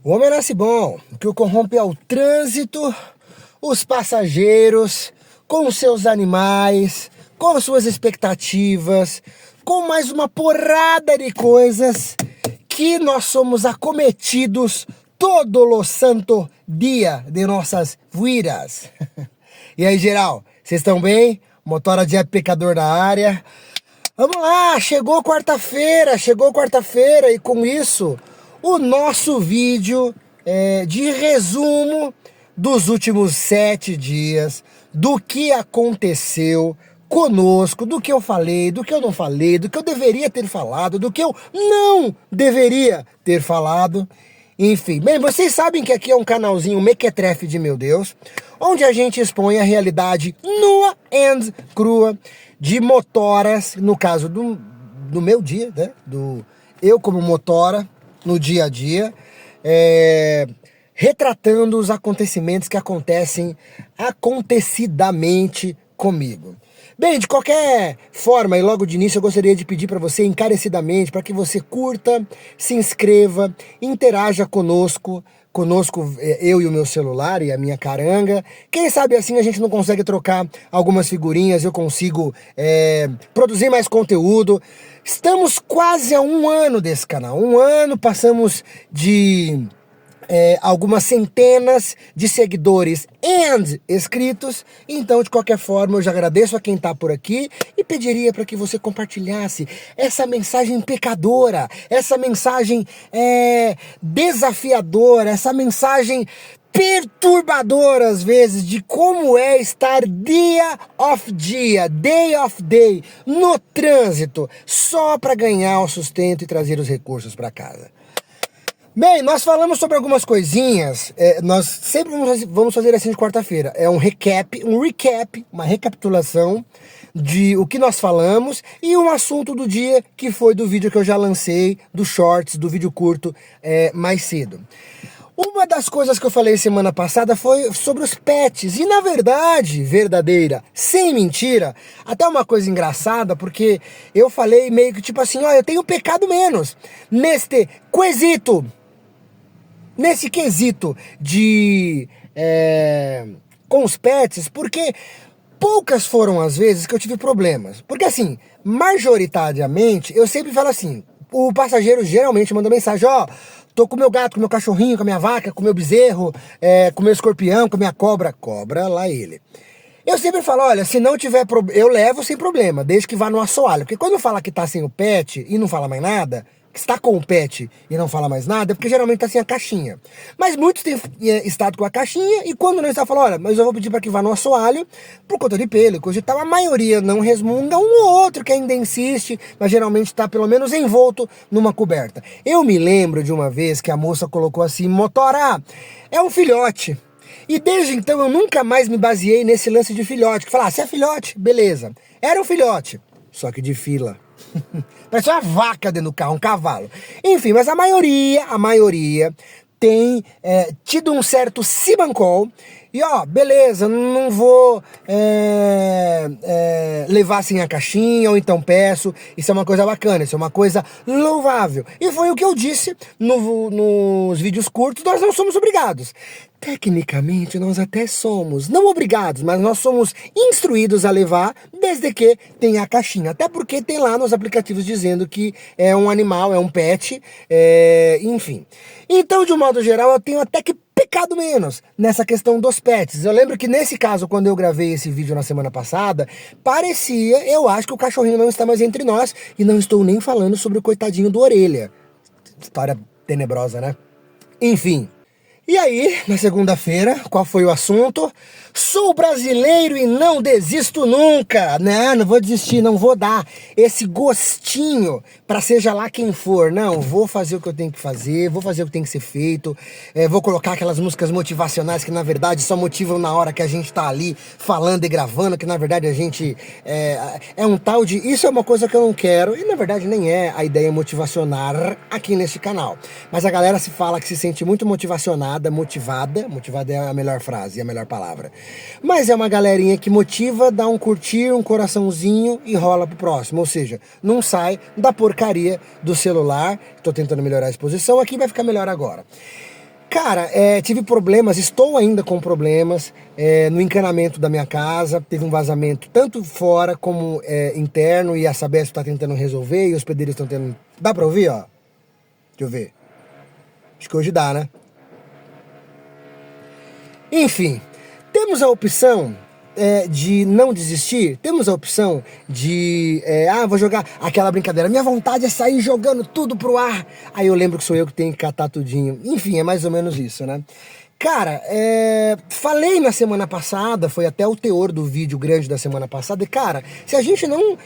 O homem nasce bom, o que o corrompe é o trânsito, os passageiros, com seus animais, com suas expectativas, com mais uma porrada de coisas que nós somos acometidos todo o santo dia de nossas vidas. E aí, geral, vocês estão bem? Motora de pecador da área. Vamos lá, chegou quarta-feira e com isso o nosso vídeo de resumo dos últimos 7 dias, do que aconteceu conosco, do que eu falei, do que eu não falei, do que eu deveria ter falado, do que eu não deveria ter falado. Enfim, bem, vocês sabem que aqui é um canalzinho mequetrefe de meu Deus, onde a gente expõe a realidade nua e crua de motoras, no caso do meu dia, né? Eu como motora, no dia a dia, retratando os acontecimentos que acontecem acontecidamente comigo. Bem, de qualquer forma, e logo de início eu gostaria de pedir para você encarecidamente, para que você curta, se inscreva, interaja conosco, eu e o meu celular e a minha caranga. Quem sabe assim a gente não consegue trocar algumas figurinhas, eu consigo produzir mais conteúdo. Estamos quase a 1 ano desse canal, 1 ano, passamos de algumas centenas de seguidores e inscritos. Então, de qualquer forma, eu já agradeço a quem está por aqui e pediria para que você compartilhasse essa mensagem pecadora, essa mensagem desafiadora, essa mensagem perturbadora às vezes de como é estar dia of dia, day of day, no trânsito, só para ganhar o sustento e trazer os recursos para casa. Bem, nós falamos sobre algumas coisinhas, nós sempre vamos fazer assim de quarta-feira, um recap, uma recapitulação de o que nós falamos e um assunto do dia que foi do vídeo que eu já lancei, do shorts, do vídeo curto mais cedo. Uma das coisas que eu falei semana passada foi sobre os pets, e na verdade, verdadeira, sem mentira, até uma coisa engraçada, porque eu falei meio que tipo assim, ó, eu tenho pecado menos nesse quesito de com os pets, porque poucas foram as vezes que eu tive problemas. Porque assim, majoritariamente, eu sempre falo assim, o passageiro geralmente manda mensagem, ó, tô com meu gato, com meu cachorrinho, com a minha vaca, com meu bezerro, com meu escorpião, com minha cobra, lá ele. Eu sempre falo, olha, se não tiver problema, eu levo sem problema, desde que vá no assoalho. Porque quando fala que tá sem o pet e não fala mais nada, que está com o pet e não fala mais nada, é porque geralmente tá sem a caixinha. Mas muitos têm estado com a caixinha e quando não está, falam, olha, mas eu vou pedir para que vá no assoalho por conta de pelo, coisa e tal. A maioria não resmunga, um ou outro que ainda insiste, mas geralmente está pelo menos envolto numa coberta. Eu me lembro de uma vez que a moça colocou assim, motora, é um filhote. E desde então eu nunca mais me baseei nesse lance de filhote, que falar, se é filhote, beleza. Era um filhote, só que de fila. Parece uma vaca dentro do carro, um cavalo. Enfim, mas a maioria tem tido um certo simancol. E ó, beleza, não vou levar assim a caixinha, ou então peço. Isso é uma coisa bacana, isso é uma coisa louvável. E foi o que eu disse nos vídeos curtos, nós não somos obrigados. Tecnicamente, nós até somos, não obrigados, mas nós somos instruídos a levar, desde que tenha a caixinha. Até porque tem lá nos aplicativos dizendo que é um animal, é um pet, enfim. Então, de um modo geral, eu tenho até que pecado menos nessa questão dos pets. Eu lembro que nesse caso, quando eu gravei esse vídeo na semana passada, parecia, eu acho que o cachorrinho não está mais entre nós, e não estou nem falando sobre o coitadinho do Orelha. História tenebrosa, né? Enfim. E aí, na segunda-feira, qual foi o assunto? Sou brasileiro e não desisto nunca. Não vou desistir, não vou dar esse gostinho para seja lá quem for. Não, vou fazer o que eu tenho que fazer, vou fazer o que tem que ser feito. Vou colocar aquelas músicas motivacionais que na verdade só motivam na hora que a gente tá ali falando e gravando, que na verdade a gente é um tal de... Isso é uma coisa que eu não quero e na verdade nem é a ideia motivacionar aqui nesse canal. Mas a galera se fala que se sente muito motivada, motivada é a melhor frase, a melhor palavra. Mas é uma galerinha que motiva, dá um curtir, um coraçãozinho e rola pro próximo. Ou seja, não sai da porcaria do celular. Tô tentando melhorar a exposição, aqui vai ficar melhor agora. Cara, tive problemas, estou ainda com problemas no encanamento da minha casa. Teve um vazamento tanto fora como interno, e a Sabesp está tentando resolver, e os pedreiros estão tentando... Dá pra ouvir, ó? Deixa eu ver. Acho que hoje dá, né? Enfim, temos a opção de não desistir, temos a opção de, vou jogar aquela brincadeira, minha vontade é sair jogando tudo pro ar, aí eu lembro que sou eu que tenho que catar tudinho, enfim, é mais ou menos isso, né? Cara, falei na semana passada, foi até o teor do vídeo grande da semana passada, e cara, se a gente não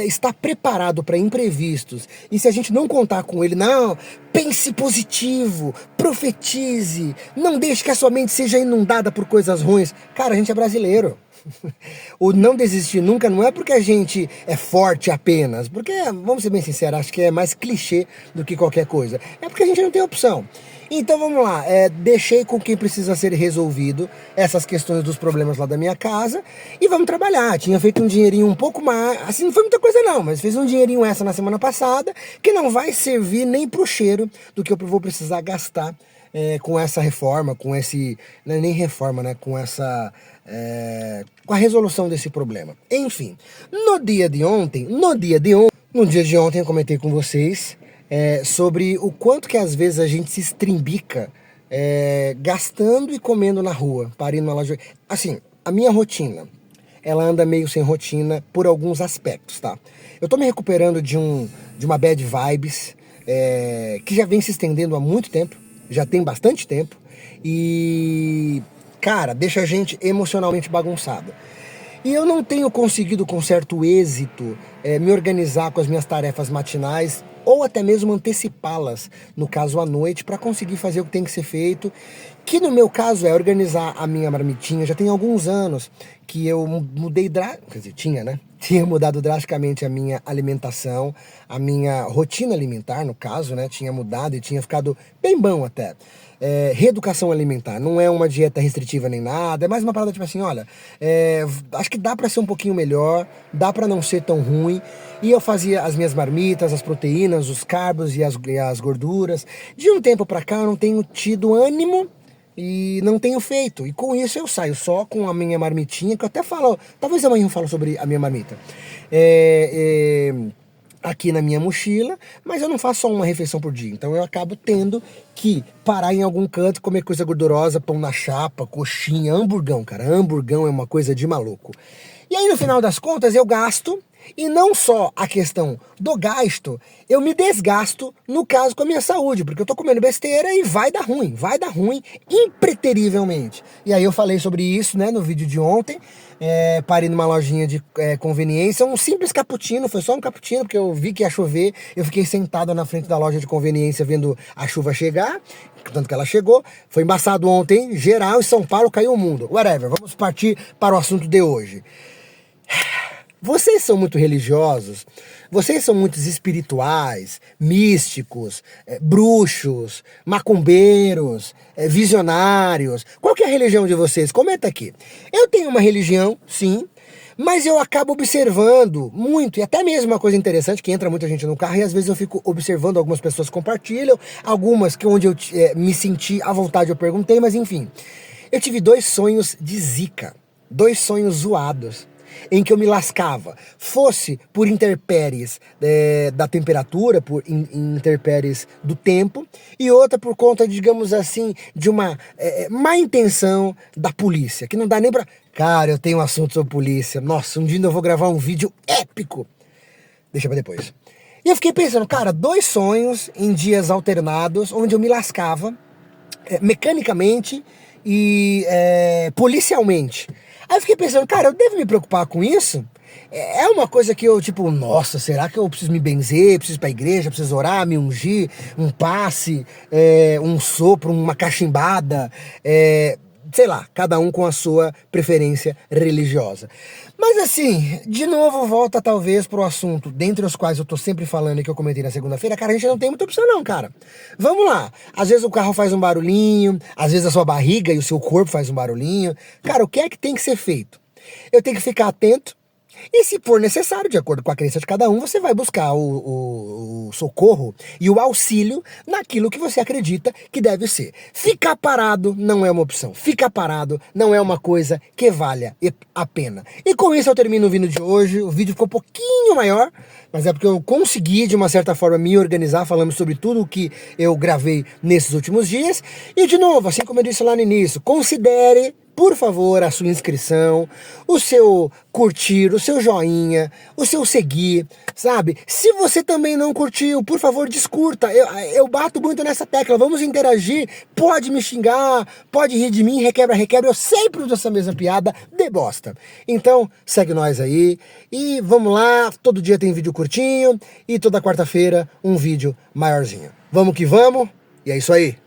está preparado para imprevistos, e se a gente não contar com ele, não, pense positivo, profetize, não deixe que a sua mente seja inundada por coisas ruins, cara, a gente é brasileiro. O não desistir nunca não é porque a gente é forte apenas, porque, vamos ser bem sinceros, acho que é mais clichê do que qualquer coisa, é porque a gente não tem opção. Então vamos lá, deixei com quem precisa ser resolvido essas questões dos problemas lá da minha casa e vamos trabalhar. Tinha feito um dinheirinho um pouco mais, assim, não foi muita coisa não, mas fiz um dinheirinho essa na semana passada que não vai servir nem pro cheiro do que eu vou precisar gastar com essa reforma, com esse, não é nem reforma, né, com essa, com a resolução desse problema. Enfim, no dia de ontem eu comentei com vocês sobre o quanto que às vezes a gente se estrembica gastando e comendo na rua, parindo na loja. Assim, a minha rotina, ela anda meio sem rotina por alguns aspectos, tá? Eu tô me recuperando de uma bad vibes que já vem se estendendo há muito tempo, já tem bastante tempo, e, cara, deixa a gente emocionalmente bagunçado. E eu não tenho conseguido com certo êxito me organizar com as minhas tarefas matinais, ou até mesmo antecipá-las, no caso à noite, para conseguir fazer o que tem que ser feito, que no meu caso é organizar a minha marmitinha. Já tem alguns anos que eu mudei, quer dizer, tinha mudado drasticamente a minha alimentação, a minha rotina alimentar, no caso, né, tinha mudado e tinha ficado bem bom até. Reeducação alimentar, não é uma dieta restritiva nem nada, é mais uma parada tipo assim, olha, acho que dá pra ser um pouquinho melhor, dá pra não ser tão ruim, e eu fazia as minhas marmitas, as proteínas, os carbos e as gorduras. De um tempo pra cá eu não tenho tido ânimo e não tenho feito, e com isso eu saio só com a minha marmitinha, que eu até falo, talvez amanhã eu falo sobre a minha marmita, aqui na minha mochila, mas eu não faço só uma refeição por dia, então eu acabo tendo que parar em algum canto, comer coisa gordurosa, pão na chapa, coxinha, hamburgão, cara, hamburgão é uma coisa de maluco. E aí no final das contas eu gasto, e não só a questão do gasto, eu me desgasto, no caso, com a minha saúde, porque eu tô comendo besteira e vai dar ruim, impreterivelmente. E aí eu falei sobre isso, né, no vídeo de ontem, parei numa lojinha de conveniência, um simples cappuccino, foi só um cappuccino, porque eu vi que ia chover, eu fiquei sentado na frente da loja de conveniência vendo a chuva chegar, tanto que ela chegou, foi embaçado ontem, geral, em São Paulo caiu o mundo, whatever, vamos partir para o assunto de hoje. Vocês são muito religiosos, vocês são muito espirituais, místicos, bruxos, macumbeiros, visionários. Qual que é a religião de vocês? Comenta aqui. Eu tenho uma religião, sim, mas eu acabo observando muito, e até mesmo uma coisa interessante, que entra muita gente no carro, e às vezes eu fico observando, algumas pessoas compartilham, algumas que onde eu me senti à vontade eu perguntei, mas enfim. Eu tive 2 sonhos de zica, 2 sonhos zoados, em que eu me lascava, fosse por intempéries da temperatura, por intempéries do tempo, e outra por conta, digamos assim, de uma má intenção da polícia, que não dá nem pra... Cara, eu tenho um assunto sobre polícia, nossa, um dia eu vou gravar um vídeo épico, deixa pra depois. E eu fiquei pensando, cara, 2 sonhos em dias alternados, onde eu me lascava, mecanicamente e policialmente. Aí eu fiquei pensando, cara, eu devo me preocupar com isso? É uma coisa que eu, tipo, nossa, será que eu preciso me benzer, preciso ir pra igreja, preciso orar, me ungir, um passe, um sopro, uma cachimbada, sei lá, cada um com a sua preferência religiosa. Mas assim, de novo volta talvez pro assunto, dentre os quais eu tô sempre falando e que eu comentei na segunda-feira, cara, a gente não tem muita opção não, cara. Vamos lá, às vezes o carro faz um barulhinho, às vezes a sua barriga e o seu corpo faz um barulhinho. Cara, o que é que tem que ser feito? Eu tenho que ficar atento E se for necessário, de acordo com a crença de cada um, você vai buscar o socorro e o auxílio naquilo que você acredita que deve ser. Ficar parado não é uma opção. Ficar parado não é uma coisa que valha a pena. E com isso eu termino o vídeo de hoje. O vídeo ficou um pouquinho maior, mas é porque eu consegui, de uma certa forma, me organizar, falando sobre tudo o que eu gravei nesses últimos dias. E, de novo, assim como eu disse lá no início, considere, por favor, a sua inscrição, o seu curtir, o seu joinha, o seu seguir, sabe? Se você também não curtiu, por favor, descurta. Eu bato muito nessa tecla, vamos interagir, pode me xingar, pode rir de mim, requebra, eu sempre uso essa mesma piada de bosta. Então, segue nós aí e vamos lá, todo dia tem vídeo curtinho e toda quarta-feira um vídeo maiorzinho. Vamos que vamos, e é isso aí.